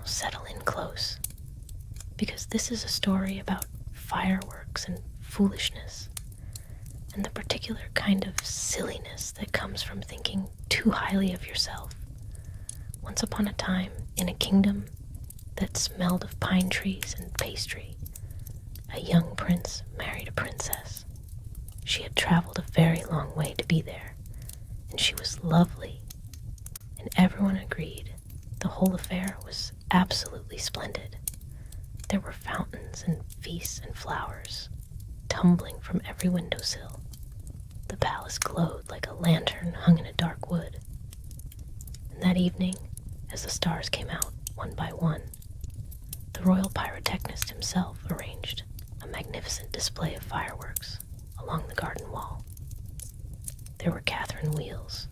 settle in close, because this is a story about fireworks and foolishness, and the particular kind of silliness that comes from thinking too highly of yourself. Once upon a time, in a kingdom that smelled of pine trees and pastry, a young prince married a princess. She had traveled a very long way to be there, and she was lovely, and everyone agreed the whole affair was absolutely splendid. There were fountains and feasts and flowers tumbling from every windowsill. The palace glowed like a lantern hung in a dark wood. And that evening, as the stars came out one by one, the royal pyrotechnist himself arranged a magnificent display of fireworks along the garden wall. There were Catherine wheels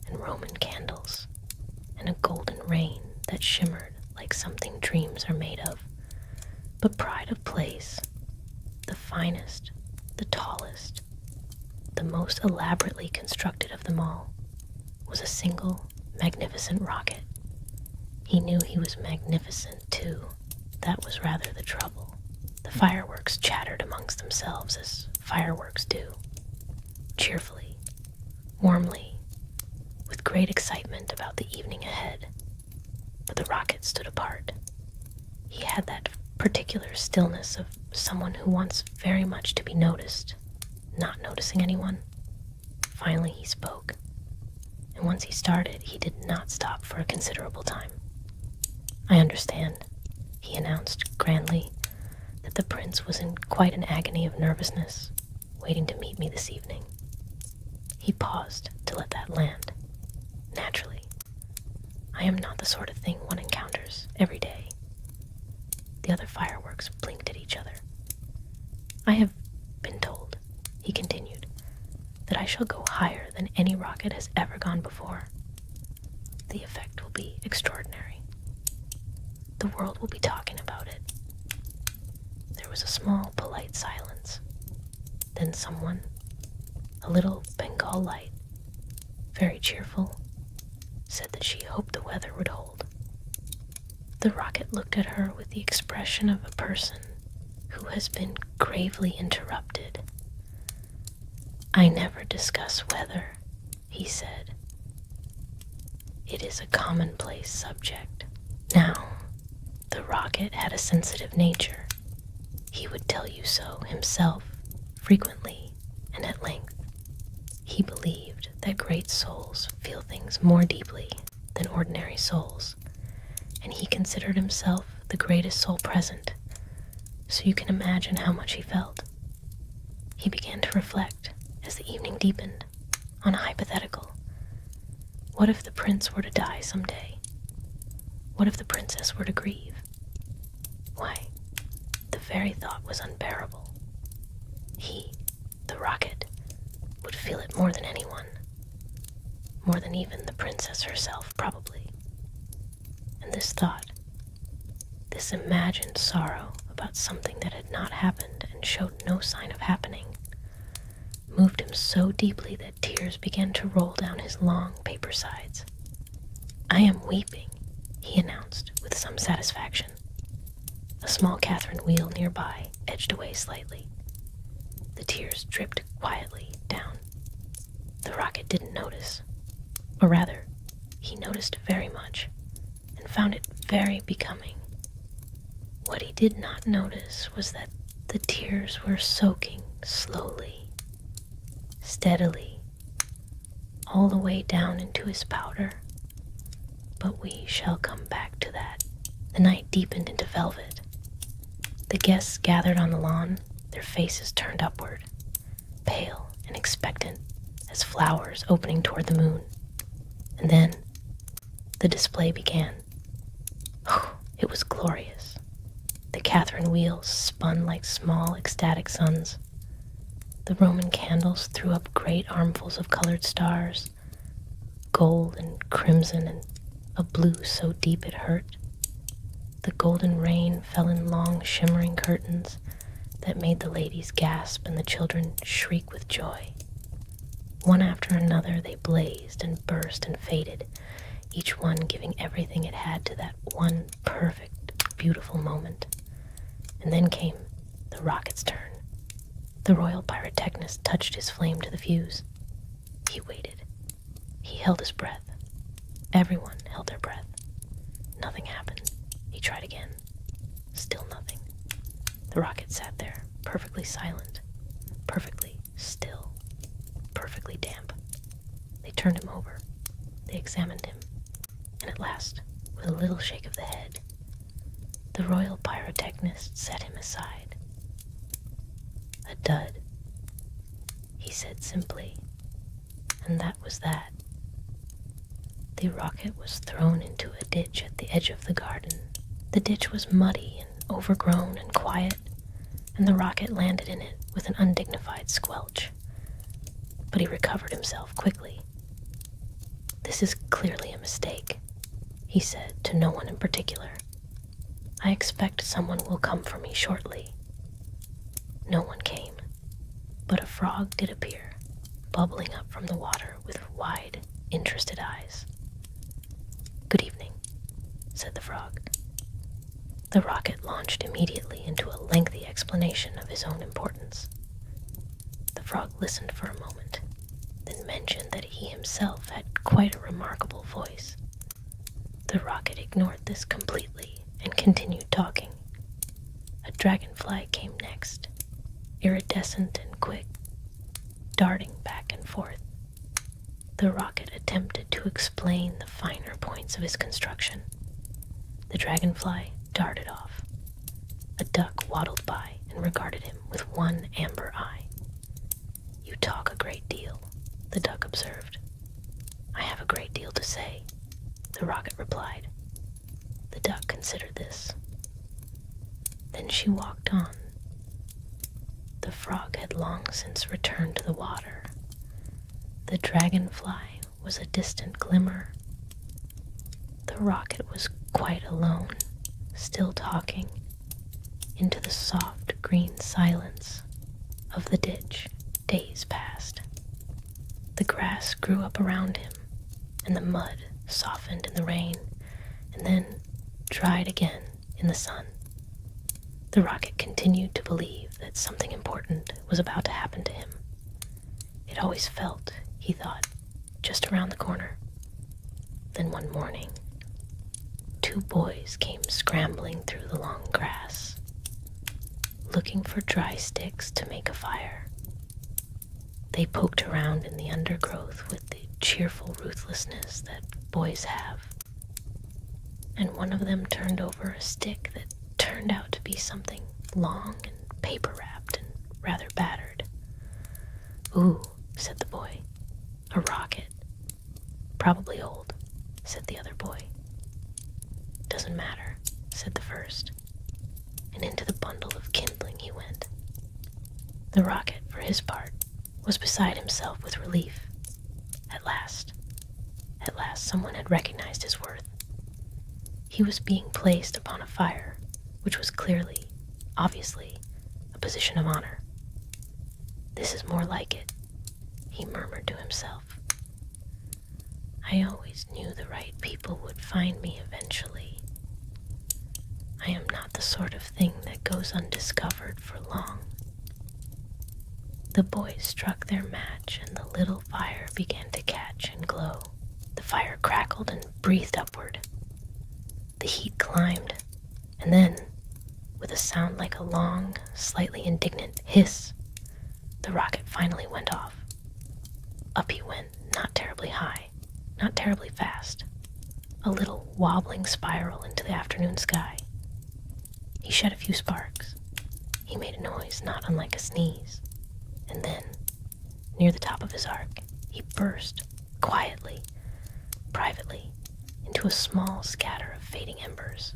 and Roman candles and a golden rain that shimmered like something dreams are made of. But pride of place, the finest, the tallest, the most elaborately constructed of them all, was a single magnificent rocket. He knew he was magnificent too. That was rather the trouble. The fireworks chattered amongst themselves as fireworks do, cheerfully, warmly, with great excitement about the evening ahead. But the rocket stood apart. He had that particular stillness of someone who wants very much to be noticed, not noticing anyone. Finally he spoke, and once he started, he did not stop for a considerable time. "I understand," he announced grandly, "that the prince was in quite an agony of nervousness, waiting to meet me this evening." He paused to let that land. "Naturally, I am not the sort of thing one encounters every day." The other fireworks blinked at each other. "I have been told," he continued, "that I shall go higher than any rocket has ever gone before. The effect will be extraordinary. The world will be talking about it." There was a small, polite silence. Then someone, a little Bengal light, very cheerful, said that she hoped the weather would hold. The rocket looked at her with the expression of a person who has been gravely interrupted. "I never discuss weather," he said. "It is a commonplace subject." Now, the rocket had a sensitive nature. He would tell you so himself, frequently and at length. He believed that great souls feel things more deeply than ordinary souls, and he considered himself the greatest soul present, so you can imagine how much he felt. He began to reflect, as the evening deepened, on a hypothetical. What if the prince were to die someday? What if the princess were to grieve? Why, the very thought was unbearable. He, the rocket, would feel it more than anyone, more than even the princess herself, probably. And this thought, this imagined sorrow about something that had not happened and showed no sign of happening, moved him so deeply that tears began to roll down his long paper sides. "I am weeping," he announced with some satisfaction. A small Catherine wheel nearby edged away slightly. The tears dripped quietly down. The rocket didn't notice, or rather, he noticed very much and found it very becoming. What he did not notice was that the tears were soaking slowly, steadily, all the way down into his powder. But we shall come back to that. The night deepened into velvet. The guests gathered on the lawn, their faces turned upward, pale and expectant as flowers opening toward the moon. And then the display began. Oh, it was glorious. The Catherine wheels spun like small ecstatic suns. The Roman candles threw up great armfuls of colored stars, gold and crimson and a blue so deep it hurt. The golden rain fell in long shimmering curtains that made the ladies gasp and the children shriek with joy. One after another they blazed and burst and faded, each one giving everything it had to that one perfect, beautiful moment. And then came the rocket's turn. The royal pyrotechnist touched his flame to the fuse. He waited. He held his breath. Everyone held their breath. Nothing happened. He tried again. Still nothing. The rocket sat there, perfectly silent, perfectly still, perfectly damp. They turned him over. They examined him. And at last, with a little shake of the head, the royal pyrotechnist set him aside. A dud, he said simply, and that was that. The rocket was thrown into a ditch at the edge of the garden. The ditch was muddy and overgrown and quiet, and the rocket landed in it with an undignified squelch. But he recovered himself quickly. "This is clearly a mistake," he said to no one in particular. "I expect someone will come for me shortly." No one came, but a frog did appear, bubbling up from the water with wide, interested eyes. "Good evening," said the frog. The rocket launched immediately into a lengthy explanation of his own importance. The frog listened for a moment, then mentioned that he himself had quite a remarkable voice. The rocket ignored this completely and continued talking. A dragonfly came next, iridescent and quick, darting back and forth. The rocket attempted to explain the finer points of his construction. The dragonfly darted off. A duck waddled by and regarded him with one amber eye. "You talk a great deal," the duck observed. "I have a great deal to say," the rocket replied. The duck considered this. Then she walked on. The frog had long since returned to the water. The dragonfly was a distant glimmer. The rocket was quite alone, still talking, into the soft green silence of the ditch. Days passed. The grass grew up around him, and the mud softened in the rain, and then dried again in the sun. The rocket continued to believe that something important was about to happen to him. It always felt, he thought, just around the corner. Then one morning, 2 boys came scrambling through the long grass, looking for dry sticks to make a fire. They poked around in the undergrowth with the cheerful ruthlessness that boys have, and one of them turned over a stick that turned out to be something long and paper-wrapped and rather battered. "Ooh," said the boy, "a rocket. Probably old," said the other boy. "Doesn't matter," said the first, and into the bundle of kindling he went. The rocket, for his part, was beside himself with relief. At last someone had recognized his worth. He was being placed upon a fire, which was clearly, obviously, a position of honor. "This is more like it," he murmured to himself. "I always knew the right people would find me eventually. I am not the sort of thing that goes undiscovered for long." The boys struck their match, and the little fire began to catch and glow. The fire crackled and breathed upward. The heat climbed, and then, with a sound like a long, slightly indignant hiss, the rocket finally went off. Up he went, not terribly high, not terribly fast, a little wobbling spiral into the afternoon sky. He shed a few sparks. He made a noise not unlike a sneeze. And then, near the top of his arc, he burst, quietly, privately, into a small scatter of fading embers.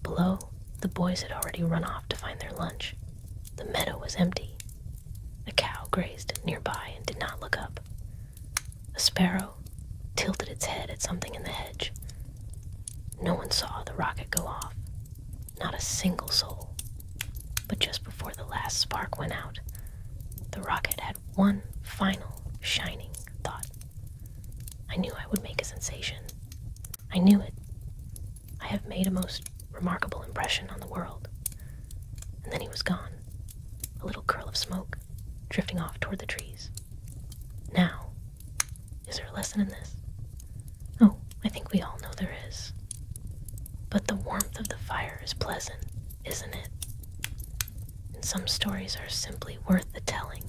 Below, the boys had already run off to find their lunch. The meadow was empty. A cow grazed nearby and did not look up. A sparrow tilted its head at something in the hedge. No one saw the rocket go off. Not a single soul. But just before the last spark went out, the rocket had one final, shining thought. "I knew I would make a sensation. I knew it. I have made a most remarkable impression on the world. And then he was gone, a little curl of smoke, drifting off toward the trees. Now, is there a lesson in this? Oh, I think we all know there is. But the warmth of the fire is pleasant, isn't it? And some stories are simply worth the telling,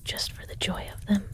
just for the joy of them.